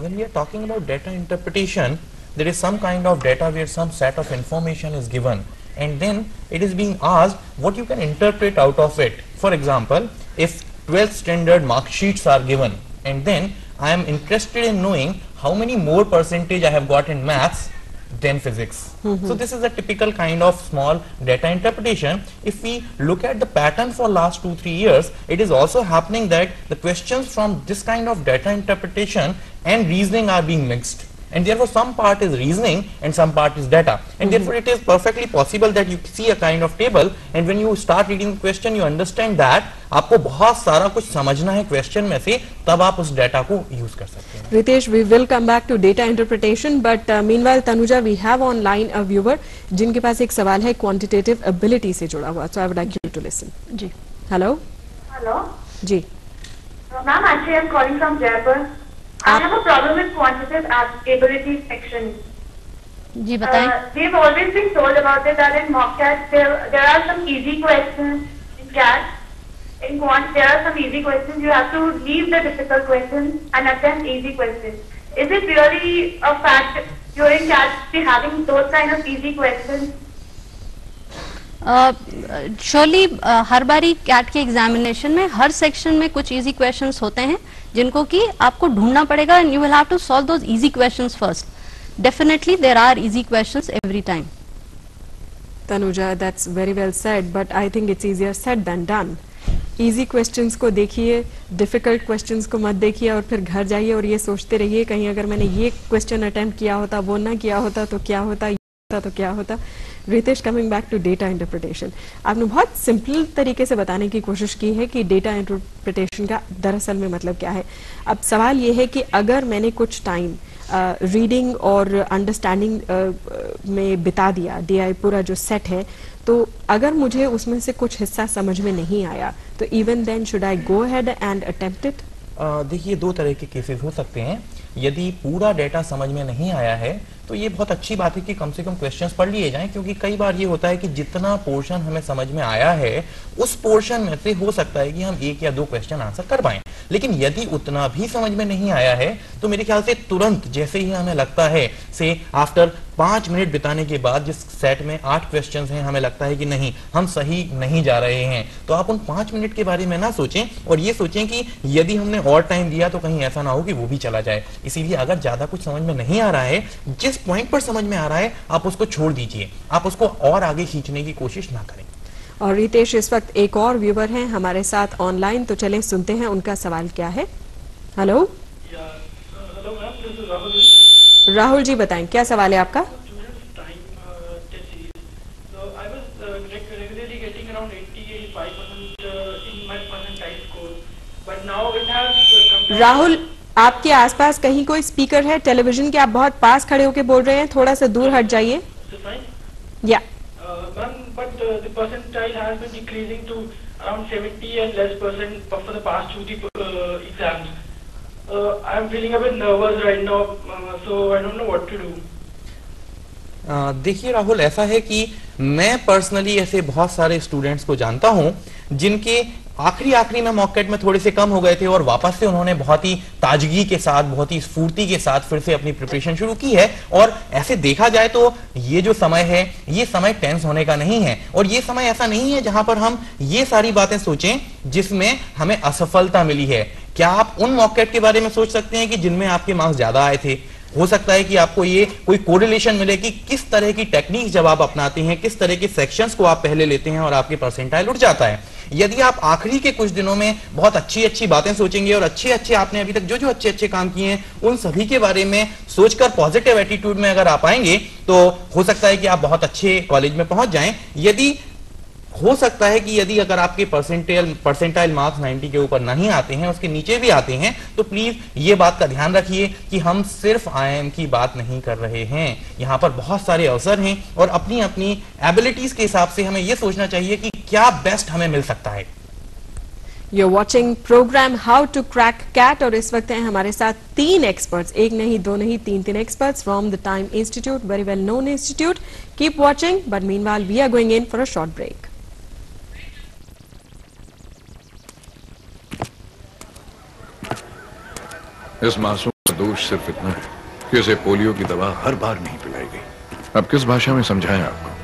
when we are talking about data interpretation, there is some kind of data where some set of information is given, and then it is being asked what you can interpret out of it. For example, if 12th standard mark sheets are given, and then I am interested in knowing how many more percentage I have got in maths than physics. So this is a typical kind of small data interpretation. If we look at the pattern for last 2-3 years, it is also happening that the questions from this kind of data interpretation and reasoning are being mixed, and therefore some part is reasoning and some part is data, and therefore it is perfectly possible that you see a kind of table, and when you start reading the question you understand that आपको बहुत सारा कुछ समझना है question में से, तब आप उस डेटा को यूज कर सकते हैं. Ritesh, we will come back to data interpretation, but meanwhile Tanuja, we have online a viewer जिनके पास एक सवाल है quantitative ability से जुड़ा हुआ, so I would like you to listen. Ji. Hello. Hello. Ji. Ma'am, actually I'm calling from Jaipur. I have a problem with quantitative ability section. जी बताएं. We've always been told about it that in mock CAT there are some easy questions in CAT. In quant there are some easy questions. You have to leave the difficult questions and attempt easy questions. Is it really a fact during CAT be having those kind of easy questions? Surely हर बारी cat के examination में हर section में कुछ easy questions होते हैं जिनको कि आपको ढूंढना पड़ेगा, and you will have to solve those easy questions first. Definitely there are easy questions every time. Tanuja, that's very well said, but I think it's easier said than done. Easy questions को देखिए, difficult questions को मत देखिए और फिर घर जाइए और ये सोचते रहिए कहीं अगर मैंने ये क्वेश्चन अटेम्प्ट किया होता, वो ना किया होता तो क्या होता, ये होता तो क्या होता. Ritesh, coming back to data interpretation, आपने बहुत सिंपल तरीके से बताने की कोशिश की है कि डेटा इंटरप्रिटेशन का दरअसल में मतलब क्या है. अब सवाल ये है कि अगर मैंने कुछ टाइम रीडिंग और अंडरस्टैंडिंग में बिता दिया, DI पूरा जो सेट है, तो अगर मुझे उसमें से कुछ हिस्सा समझ में नहीं आया तो even then should I go ahead and attempt it? देखिए, दो तरह के केसेस हो सकते हैं. यदि पूरा डेटा समझ में नहीं आया है तो ये बहुत अच्छी बात है कि कम से कम क्वेश्चंस पढ़ लिए जाएं, क्योंकि कई बार ये होता है कि जितना पोर्शन हमें समझ में आया है उस पोर्शन में से हो सकता है कि हम 1 या 2 क्वेश्चन आंसर कर पाएं. लेकिन यदि उतना भी समझ में नहीं आया है तो मेरे ख्याल से तुरंत जैसे ही हमें लगता है से आफ्टर 5 मिनट बिताने के बाद जिस सेट में 8 क्वेश्चंस हैं, हमें लगता है कि नहीं हम सही नहीं जा रहे हैं, तो आप उन 5 मिनट के बारे में ना सोचें और ये सोचें कि यदि हमने और टाइम दिया तो कहीं ऐसा ना हो कि वो भी चला जाए. इसीलिए अगर ज्यादा कुछ समझ में नहीं आ रहा है, जिस पॉइंट पर समझ में आ रहा है आप उसको छोड़ दीजिए, आप उसको और आगे खींचने की कोशिश ना करें. और रितेश, इस वक्त एक और व्यूअर हैं हमारे साथ ऑनलाइन, तो चलें सुनते हैं उनका सवाल क्या है. हेलो. राहुल जी, बताएं क्या सवाल है आपका. राहुल, आपके आसपास कहीं कोई स्पीकर है टेलीविजन के? आप बहुत पास खड़े होकर बोल रहे हैं, थोड़ा सा दूर हट जाइए. या but the percentile has been decreasing to around 70 and less percent for the past 2 exams. I am feeling a bit nervous right now, so I don't know what to do. देखिए राहुल, ऐसा है कि मैं पर्सनली ऐसे बहुत सारे students को जानता हूं जिनके आखिरी में मॉक कैट में थोड़े से कम हो गए थे और वापस से उन्होंने बहुत ही ताजगी के साथ, बहुत ही स्फूर्ति के साथ फिर से अपनी प्रिपरेशन शुरू की है. और ऐसे देखा जाए तो ये जो समय है, ये समय टेंस होने का नहीं है, और ये समय ऐसा नहीं है जहां पर हम ये सारी बातें सोचें जिसमें हमें असफलता मिली है. क्या आप उन मॉक कैट के बारे में सोच सकते हैं कि जिनमें आपके मार्क्स ज्यादा आए थे? हो सकता है कि आपको ये कोई कोरिलेशन मिले कि किस तरह की टेक्निक जब आप अपनाते हैं, किस तरह के सेक्शंस को आप पहले लेते हैं और आपके परसेंटाइल उठ जाता है. यदि आप आखिरी के कुछ दिनों में बहुत अच्छी बातें सोचेंगे और अच्छे आपने अभी तक जो अच्छे काम किए हैं उन सभी के बारे में सोचकर पॉजिटिव एटीट्यूड में अगर आप आएंगे तो हो सकता है कि आप बहुत अच्छे कॉलेज में पहुंच जाएं. यदि हो सकता है कि यदि अगर आपके परसेंटाइल मार्क्स 90 के ऊपर नहीं आते हैं, उसके नीचे भी आते हैं, तो प्लीज ये बात का ध्यान रखिए कि हम सिर्फ IIM की बात नहीं कर रहे हैं. यहाँ पर बहुत सारे अवसर हैं और अपनी अपनी एबिलिटीज के हिसाब से हमें यह सोचना चाहिए कि क्या बेस्ट हमें मिल सकता है. You're watching program how to crack CAT और इस वक्त हैं हमारे साथ 3 एक्सपर्ट्स, एक नहीं दो नहीं 3 experts from the time institute, very well known institute. Keep watching, but meanwhile we are going in for a short break. इस मासूम दोष सिर्फ इतना है कि उसे पोलियो की दवा हर बार नहीं पिलाई गई। अब किस भाषा में समझाएं आपको?